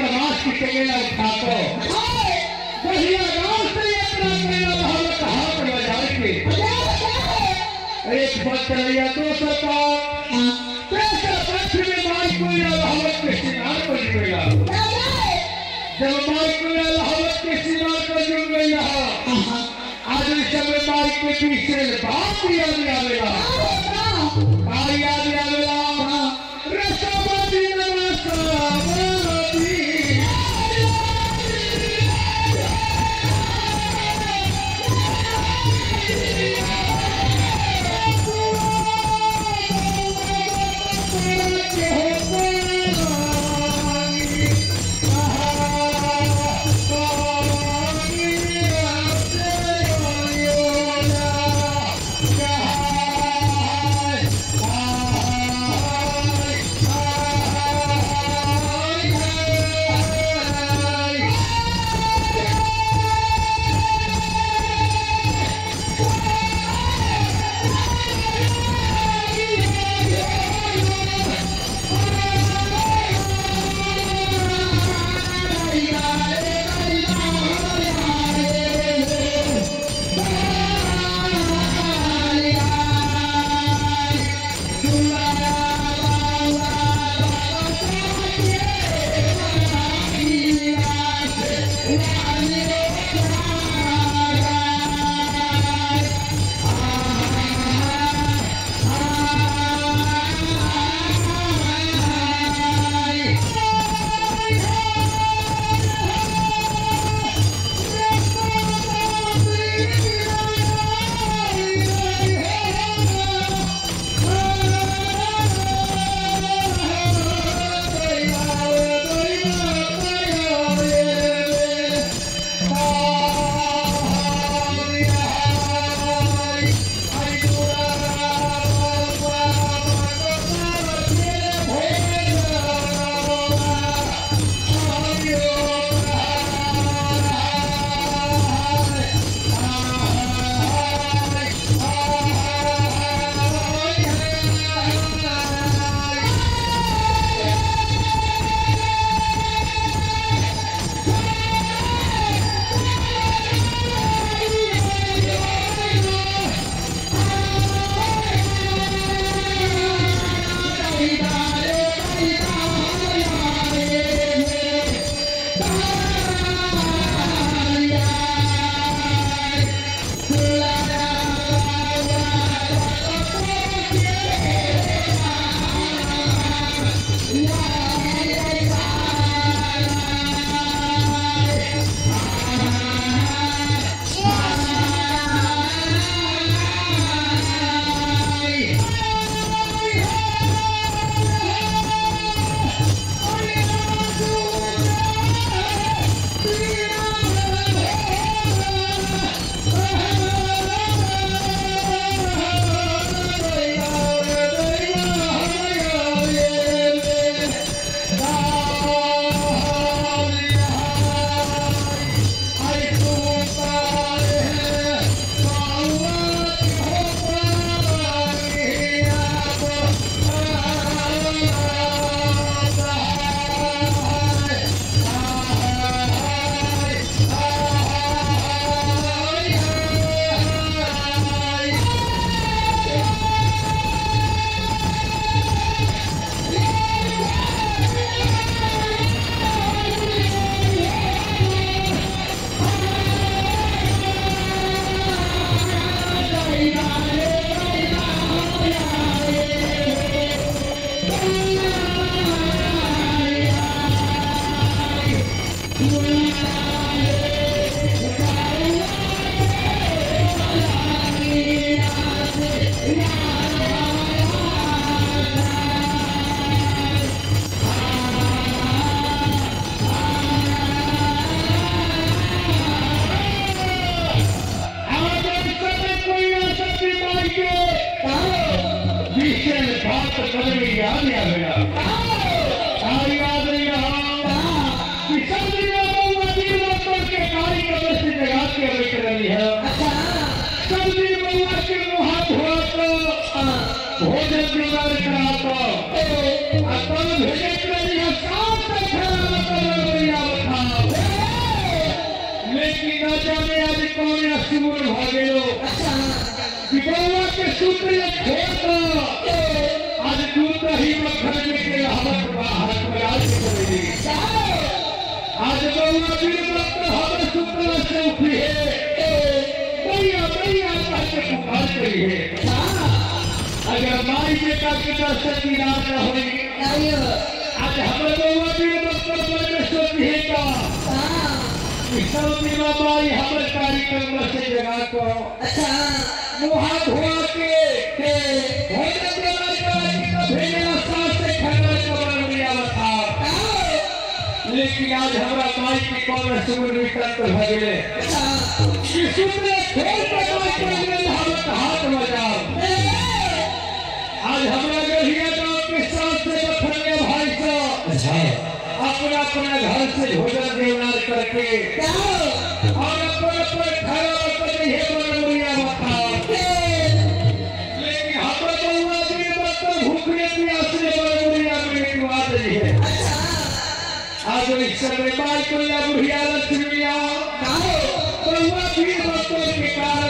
प्रवास की टेकेला उठातो बढ़िया गांव से यात्रा करेला भाव कहा पर बाजार के एक बकरिया दो सपाट पैसा पक्ष में मार को या हवत के शिकार को जुड़ेगा जब मार को या हवत के शिकार को जुड़ गई आज सब मार के पीछे बात याद आवेला याद आवेला रसमती नमस्कार भोजन जुगाड़ कराता भेजे लेकिन ना जाने आज कौन असुर भागेलो विवाह के सूत्र छोड़ आज दूध ही मक्खन में के रहमत बाहर प्रयास करेगी आज बउआ दिल मत हर सूत्र से उठी है मैया मैया कहते पुकार करी है अगर माई बेटा के दर्शन दीदार न होई आज हमर बउआ दिल मत परमेश्वर जी का सब दिना माई हमर कार्यक्रम से जगा को मुहा धोआ के भोजन देना का भेजना सास से खाना कबर लिया था लेकिन आज हमरा माई की कौन सुन निकट भगले किसने छोड़ कर माई हम हाथ बजाओ आज हमरा गढ़िया गांव के साथ से बखरिया भाई साहब अपना अपना घर से भोजन देवनार करके और अपने घर पर ये बड़िया बता लेकिन हम बउआ भी मतलब भूखने प्यासे बड़िया में आ रही है आज इस समय बाल को या बुढ़िया लक्ष्मिया बउआ भी मतलब के कारण